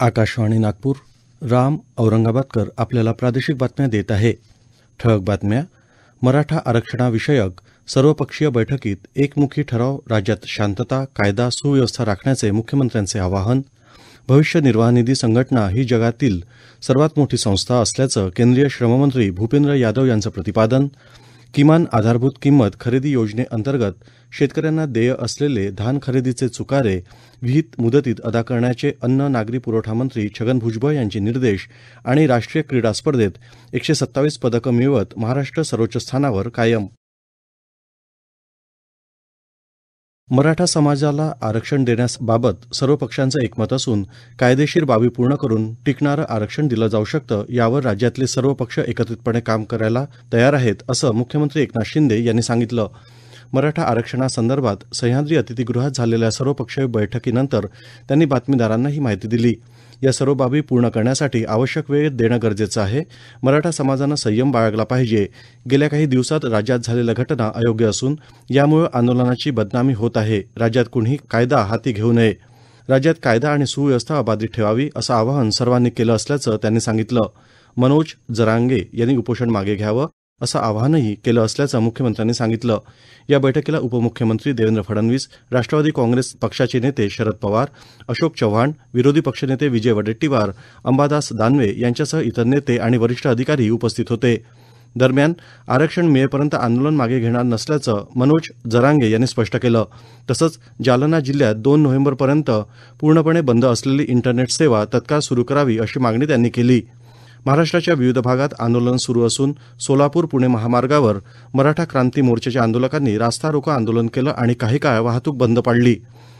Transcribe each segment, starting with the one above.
आकाशवाणी नागपूर. राम औरंगाबादकर आपल्याला प्रादेशिक बातम्या देत आहे. ठळक बातम्या. मराठा आरक्षणाविषयक सर्वपक्षीय बैठकीत एकमुखी ठराव. राज्यात शांतता, कायदा, सुव्यवस्था राखण्याचे मुख्यमंत्र्यांचे आवाहन. भविष्य निर्वाह निधी संघटना ही जगातील सर्वात मोठी संस्था असल्याचं केंद्रीय श्रममंत्री भूपेंद्र यादव यांचं प्रतिपादन. किमान आधारभूत किंमत खरेदी योजनेअंतर्गत शेतकऱ्यांना देय असलेले धान खरेदीचे चुकारे विहित मुदतीत अदा करण्याचे अन्न नागरी पुरवठा मंत्री छगन भुजबळ यांचे निर्देश. आणि राष्ट्रीय क्रीडा स्पर्धेत 127 पदकं मिळवत महाराष्ट्र सर्वोच्च स्थानावर कायम. मराठा समाजाला आरक्षण देण्याबाबत सर्व पक्षांचं एकमत असून कायदेशीर बाबी पूर्ण करून टिकणारं आरक्षण दिलं जाऊ शकतं. यावर राज्यातले सर्व पक्ष एकत्रितपणे काम करायला तयार आहेत, असं मुख्यमंत्री एकनाथ शिंदे यांनी सांगितलं. मराठा आरक्षणासंदर्भात सह्याद्री अतिथीगृहात झालेल्या सर्वपक्षीय बैठकीनंतर त्यांनी बातमीदारांना ही माहिती दिली. या सर्व बाबी पूर्ण करण्यासाठी आवश्यक वेळ देणं गरजेचं आहे. मराठा समाजानं संयम बाळगला पाहिजे. गेल्या काही दिवसात राज्यात झालेल्या घटना अयोग्य असून यामुळे आंदोलनाची बदनामी होत आहे. राज्यात कुणीही कायदा हाती घेऊ नये. राज्यात कायदा आणि सुव्यवस्था अबाधित ठेवावी, असं आवाहन सर्वांनी केलं असल्याचं त्यांनी सांगितलं. मनोज जरांगे यांनी उपोषण मागे घ्यावं, असं आवाहनही केलं असल्याचं मुख्यमंत्र्यांनी सांगितलं. या बैठकीला उपमुख्यमंत्री देवेंद्र फडणवीस, राष्ट्रवादी काँग्रेस पक्षाचे नेते शरद पवार, अशोक चव्हाण, विरोधी पक्षनेते विजय वडेट्टीवार, अंबादास दानवे यांच्यासह इतर नेते आणि वरिष्ठ अधिकारी उपस्थित होते. दरम्यान आरक्षण मिळेपर्यंत आंदोलन मागे घेणार नसल्याचं मनोज जरांगे यांनी स्पष्ट केलं. तसंच जालना जिल्ह्यात 2 नोव्हेंबरपर्यंत पूर्णपणे बंद असलेली इंटरनेट सेवा तत्काळ सुरू करावी, अशी मागणी त्यांनी केली. महाराष्ट्राच्या विविध भागात आंदोलन सुरू असून सोलापूर पुणे महामार्गावर मराठा क्रांती मोर्चाच्या आंदोलकांनी रास्ता रोको आंदोलन केलं आणि काही काळ वाहतूक बंद पाडली.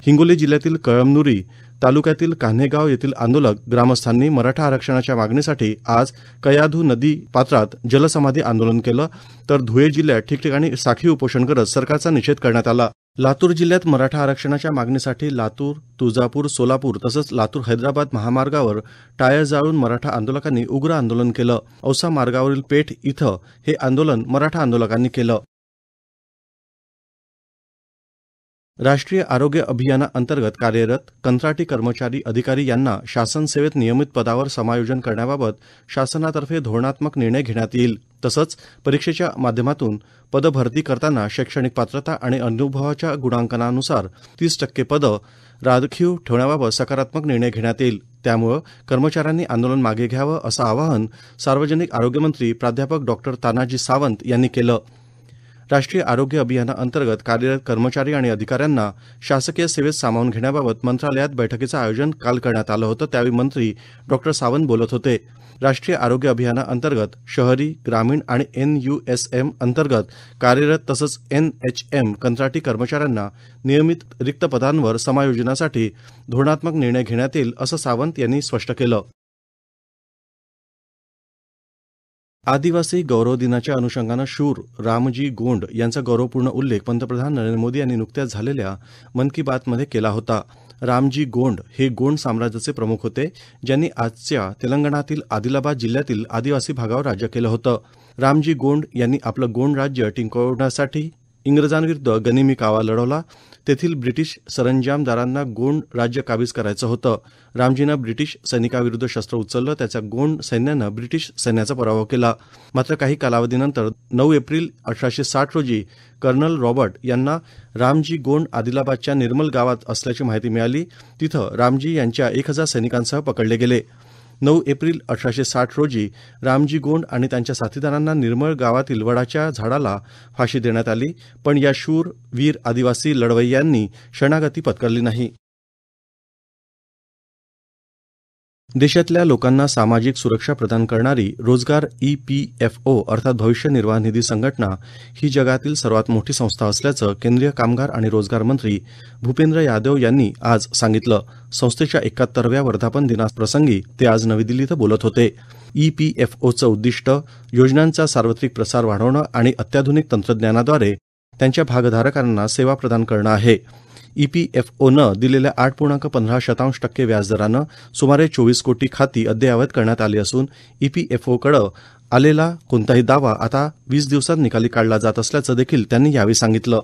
हिंगोली जिल्ह्यातील कळमनुरी तालुक्यातील कान्हेगाव येथील आंदोलक ग्रामस्थांनी मराठा आरक्षणाच्या मागणीसाठी आज कयाधू नदी पात्रात जलसमाधी आंदोलन केलं. तर धुळे जिल्ह्यात ठिकठिकाणी साखळी उपोषण करत सरकारचा निषेध करण्यात आला. लातूर जिल्ह्यात मराठा आरक्षणाच्या मागणीसाठी लातूर, तुळजापूर, सोलापूर तसंच लातूर हैदराबाद महामार्गावर टायर जाळून मराठा आंदोलकांनी उग्र आंदोलन केलं. औसा मार्गावरील पेठ इथं हे आंदोलन मराठा आंदोलकांनी केलं. राष्ट्रीय आरोग्य अभियानाअंतर्गत कार्यरत कंत्राटी कर्मचारी अधिकारी यांना शासन सेवेत नियमित पदावर समायोजन करण्याबाबत शासनातर्फे धोरणात्मक निर्णय घेण्यात येईल. तसंच परीक्षेच्या माध्यमातून पदभरती करताना शैक्षणिक पात्रता आणि अनुभवाच्या गुणांकनानुसार 30% पदं राखीव ठेवण्याबाबत सकारात्मक निर्णय घेण्यात येईल. त्यामुळे कर्मचाऱ्यांनी आंदोलन मागे घ्यावं, असं आवाहन सार्वजनिक आरोग्यमंत्री प्राध्यापक डॉ. तानाजी सावंत यांनी केलं. राष्ट्रीय आरोग्य अभियानाअंतर्गत कार्यरत कर्मचारी आणि अधिकाऱ्यांना शासकीय सेवेत सामावून घेण्याबाबत मंत्रालयात बैठकीचं आयोजन काल करण्यात आलं होतं. त्यावेळी मंत्री डॉ. सावंत बोलत होते. राष्ट्रीय आरोग्य अभियानाअंतर्गत शहरी, ग्रामीण आणि NUSM अंतर्गत कार्यरत तसंच NHM कंत्राटी कर्मचाऱ्यांना नियमित रिक्त पदांवर समायोजनासाठी धोरणात्मक निर्णय घेण्यात येईल, असं सावंत यांनी स्पष्ट केलं. आदिवासी गौरव दिनाच्या अनुषंगानं शूर रामजी गोंड यांचा गौरवपूर्ण उल्लेख पंतप्रधान नरेंद्र मोदी यांनी नुकत्याच झालेल्या मन की बातमध्ये केला होता. रामजी गोंड हे गोंड साम्राज्याचे प्रमुख होते, ज्यांनी आजच्या तेलंगणातील आदिलाबाद जिल्ह्यातील आदिवासी भागावर राज्य केलं होतं. रामजी गोंड यांनी आपलं गोंड राज्य टिकवण्यासाठी इंग्रजांविरुद्ध गनिमी कावा लढवला. तेथील ब्रिटिश सरंजामदारांना गोंड राज्य काबीज करायचं होतं. रामजीनं ब्रिटिश सैनिकाविरुद्ध शस्त्र उचललं. त्याच्या गोंड सैन्यानं ब्रिटिश सैन्याचा पराभव केला. मात्र काही कालावधीनंतर 9 एप्रिल 1860 रोजी कर्नल रॉबर्ट यांना रामजी गोंड आदिलाबादच्या निर्मल गावात असल्याची माहिती मिळाली. तिथं रामजी यांच्या 1000 सैनिकांसह पकडले गेले. 9 एप्रिल 1860 रोजी रामजी गोंड आणि त्यांच्या साथीदारांना निर्मळ गावातील वडाच्या झाडाला फाशी देण्यात आली. पण या शूर वीर आदिवासी लढवय्यांनी शरणागती पत्करली नाही. देशातल्या लोकांना सामाजिक सुरक्षा प्रदान करणारी रोजगार EPFO अर्थात भविष्य निर्वाह निधी संघटना ही जगातील सर्वात मोठी संस्था असल्याचं केंद्रीय कामगार आणि रोजगार मंत्री भूपेंद्र यादव यांनी आज सांगितलं. संस्थेच्या 71व्या वर्धापन दिनाप्रसंगी ते आज नवी दिल्ली इथं बोलत होते. EPFOचं उद्दिष्ट योजनांचा सार्वत्रिक प्रसार वाढवणं आणि अत्याधुनिक तंत्रज्ञानाद्वारे त्यांच्या भागधारकांना सेवा प्रदान करणं आहे. EPFOनं दिलेल्या 8.15% व्याजदरानं सुमारे 24 कोटी खाती अद्ययावत करण्यात आली असून EPFOकडं आलेला कोणताही दावा आता 20 दिवसात निकाली काढला जात असल्याचं देखील त्यांनी यावेळी सांगितलं.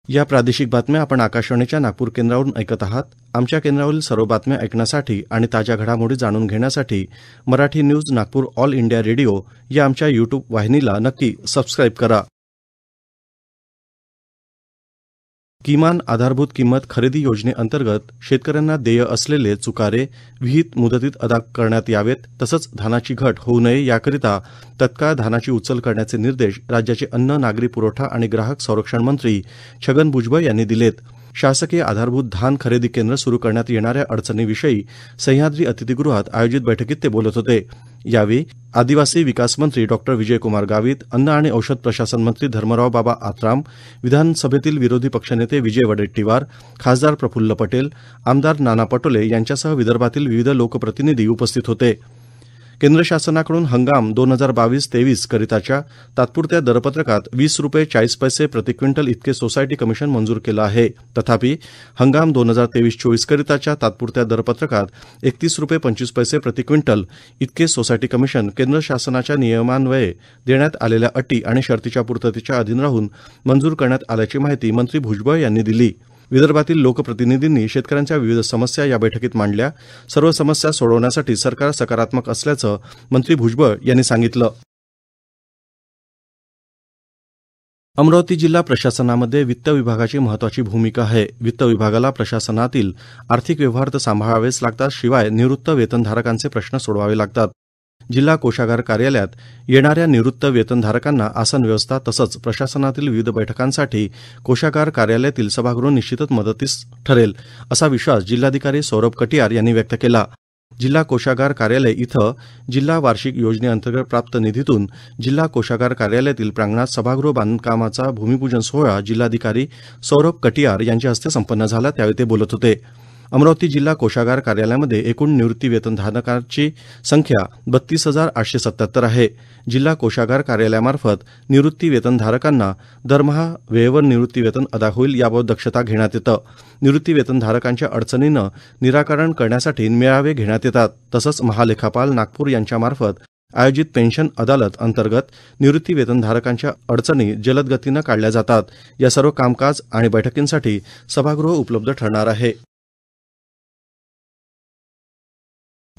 या प्रादेशिक बातम्या आपण आकाशवाणीच्या नागपूर केंद्रावरून ऐकत आहात. आमच्या केंद्रावरील सर्व बातम्या ऐकण्यासाठी आणि ताज्या घडामोडी जाणून घेण्यासाठी Marathi news Nagpur all India radio या आमच्या यूट्यूब वाहिनीला नक्की सबस्क्राईब करा. किमान आधारभूत किंमत खरेदी योजनेअंतर्गत शेतकऱ्यांना देय असलेले चुकारे विहित मुदतीत अदा करण्यात यावेत. तसंच धानाची घट होऊ नये याकरिता तत्काळ धानाची उचल करण्याचे निर्देश राज्याचे अन्न, नागरी पुरवठा आणि ग्राहक संरक्षण मंत्री छगन भुजबळ यांनी दिलेत. शासकीय आधारभूत धान खरेदी केंद्र सुरू करण्यात येणाऱ्या अडचणीविषयी सह्याद्री अतिथीगृहात आयोजित बैठकीत ते बोलत होते. यावेळी आदिवासी विकास मंत्री डॉ. विजयकुमार गावित, अन्न आणि औषध प्रशासन मंत्री धर्मराव बाबा आत्राम, विधानसभेतील विरोधी पक्षनेते विजय वडेट्टीवार, खासदार प्रफुल्ल पटेल, आमदार नाना पटोले यांच्यासह विदर्भातील विविध लोकप्रतिनिधी उपस्थित होते. केंद्र शासनाकडून हंगाम 2022-23 करिताच्या तात्पुरत्या दरपत्रकात ₹20.40 प्रति क्विंटल इतके सोसायटी कमिशन मंजूर केलं आहे. तथापि हंगाम 2023-24 करिताच्या तात्पुरत्या दरपत्रकात ₹31.25 प्रति क्विंटल इतके सोसायटी कमिशन केंद्र शासनाच्या नियमान्वये देण्यात आलेल्या अटी आणि शर्तीच्या पूर्ततेच्या अधीन राहून मंजूर करण्यात आल्याची माहिती मंत्री भुजबळ यांनी दिली. विदर्भातील लोकप्रतिनिधींनी शेतकऱ्यांच्या विविध समस्या या बैठकीत मांडल्या. सर्व समस्या सोडवण्यासाठी सरकार सकारात्मक असल्याचं मंत्री भुजबळ यांनी सांगितलं. अमरावती जिल्हा प्रशासनामध्ये वित्त विभागाची महत्त्वाची भूमिका आहे. वित्त विभागाला प्रशासनातील आर्थिक व्यवहार तर सांभाळावेच लागतात, शिवाय निवृत्त वेतनधारकांचे प्रश्न सोडवावे लागतात. जिल्हा कोषागार कार्यालयात येणाऱ्या निवृत्त वेतनधारकांना आसन व्यवस्था तसंच प्रशासनातील विविध बैठकांसाठी कोषागार कार्यालयातील सभागृह निश्चितच मदतीस ठरेल, असा विश्वास जिल्हाधिकारी सौरभ कटियार यांनी व्यक्त केला. जिल्हा कोषागार कार्यालय इथं जिल्हा वार्षिक योजनेअंतर्गत प्राप्त निधीतून जिल्हा कोषागार कार्यालयातील प्रांगणात सभागृह बांधकामाचा भूमिपूजन सोहळा जिल्हाधिकारी सौरभ कटियार यांच्या हस्ते संपन्न झाला. त्यावेळी ते बोलत होते. अमरावती जिल्हा कोषागार कार्यालयामध्ये एकूण निवृत्ती वेतनधारकांची संख्या 32,877 आहे. जिल्हा कोषागार कार्यालयामार्फत निवृत्ती वेतनधारकांना दरमहा वेळेवर निवृत्ती वेतन अदा होईल याबाबत दक्षता घेण्यात येतं. निवृत्ती वेतनधारकांच्या अडचणींना निराकरण करण्यासाठी मेळावे घेण्यात येतात. तसंच महालेखापाल नागपूर यांच्यामार्फत आयोजित पेन्शन अदालत अंतर्गत निवृत्ती वेतनधारकांच्या अडचणी जलद गतीनं काढल्या जातात. या सर्व कामकाज आणि बैठकींसाठी सभागृह उपलब्ध ठरणार आहे.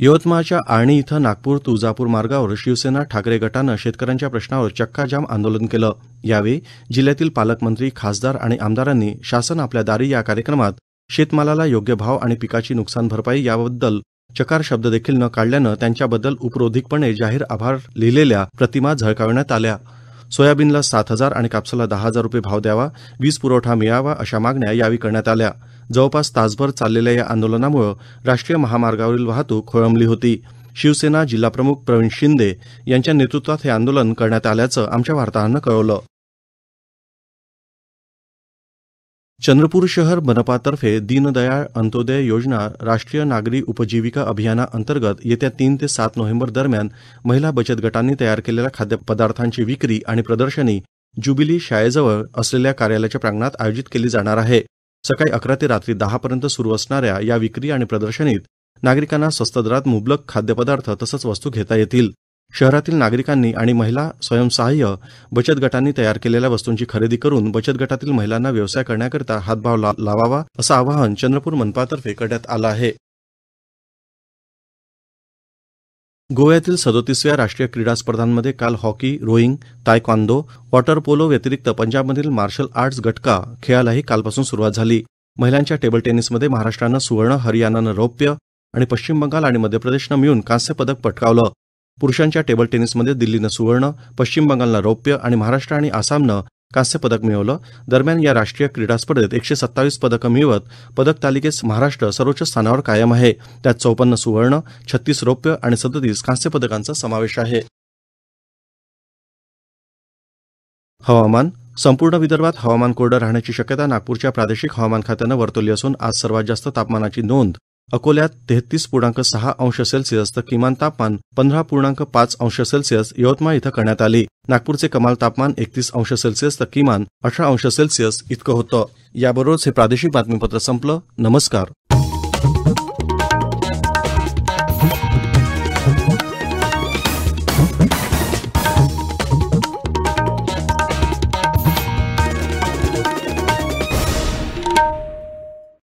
यवतमाळच्या आर्णी इथं नागपूर तुळजापूर मार्गावर शिवसेना ठाकरे गटानं शेतकऱ्यांच्या प्रश्नावर चक्काजाम आंदोलन केलं. यावेळी जिल्ह्यातील पालकमंत्री, खासदार आणि आमदारांनी शासन आपल्या दारी या कार्यक्रमात शेतमालाला योग्य भाव आणि पिकाची नुकसान भरपाई याबद्दल चकार शब्द देखील न काढल्यानं त्यांच्याबद्दल उपरोधिकपणे जाहीर आभार लिहिलेल्या प्रतिमा झळकावण्यात आल्या. सोयाबीनला 7,000 आणि कापसाला 10,000 रुपये भाव द्यावा, वीज पुरवठा मिळावा अशा मागण्या यावेळी करण्यात आल्या. जवळपास तासभर चाललेल्या या आंदोलनामुळे राष्ट्रीय महामार्गावरील वाहतूक खोळंबली होती. शिवसेना जिल्हाप्रमुख प्रवीण शिंदे यांच्या नेतृत्वात हे आंदोलन करण्यात आल्याचं आमच्या वार्ताहरानं कळवलं. चंद्रपूर शहर मनपातर्फे दीनदयाळ अंत्योदय योजना राष्ट्रीय नागरी उपजीविका अभियानाअंतर्गत येत्या 3 ते 7 नोव्हेंबर दरम्यान महिला बचत गटांनी तयार केलेल्या खाद्यपदार्थांची विक्री आणि प्रदर्शनी ज्युबिली शाळेजवळ असलेल्या कार्यालयाच्या प्रांगणात आयोजित केली जाणार आहे. सकाळी 11 ते रात्री 10 पर्यंत सुरू असणाऱ्या या विक्री आणि प्रदर्शनीत नागरिकांना स्वस्त दरात मुबलक खाद्यपदार्थ तसंच वस्तू घेता येतील. शहरातील नागरिकांनी आणि महिला स्वयंसहाय्य बचत गटांनी तयार केलेल्या वस्तूंची खरेदी करून बचत गटातील महिलांना व्यवसाय करण्याकरिता हातभार लावावा असं आवाहन चंद्रपूर मनपातर्फे करण्यात आलं आहे. गोव्यातील 37व्या राष्ट्रीय क्रीडा स्पर्धांमध्ये काल hockey, rowing, taekwondo, water polo व्यतिरिक्त पंजाबमधील मार्शल आर्ट्स गटका खेळालाही कालपासून सुरुवात झाली. महिलांच्या टेबल टेनिसमध्ये महाराष्ट्रानं सुवर्ण, हरियाणानं रौप्य आणि पश्चिम बंगाल आणि मध्य प्रदेशनं मिळून कांस्य पदक पटकावलं. पुरुषांच्या टेबल टेनिसमध्ये दिल्लीनं सुवर्ण, पश्चिम बंगालनं रौप्य आणि महाराष्ट्र आणि आसामनं कांस्य पदक मिळवलं. दरम्यान या राष्ट्रीय क्रीडा स्पर्धेत 127 पदकं मिळवत पदक तालिकेत महाराष्ट्र सर्वोच्च स्थानावर कायम आहे. त्यात 54 सुवर्ण, 36 रौप्य आणि 37 कांस्य पदकांचा समावेश आहे. हवामान. संपूर्ण विदर्भात हवामान कोरडं राहण्याची शक्यता नागपूरच्या प्रादेशिक हवामान खात्यानं वर्तवली असून आज सर्वात जास्त तापमानाची नोंद अकोल्यात 33.6 अंश सेल्सिअस तर किमान तापमान 15.5 अंश सेल्सिअस यवतमाळ इथं करण्यात आली. नागपूरचे कमाल तापमान 31 अंश सेल्सिअस तर किमान 18 अंश सेल्सिअस इतकं होतं. याबरोबरच हे प्रादेशिक बातमीपत्र संपलं. नमस्कार.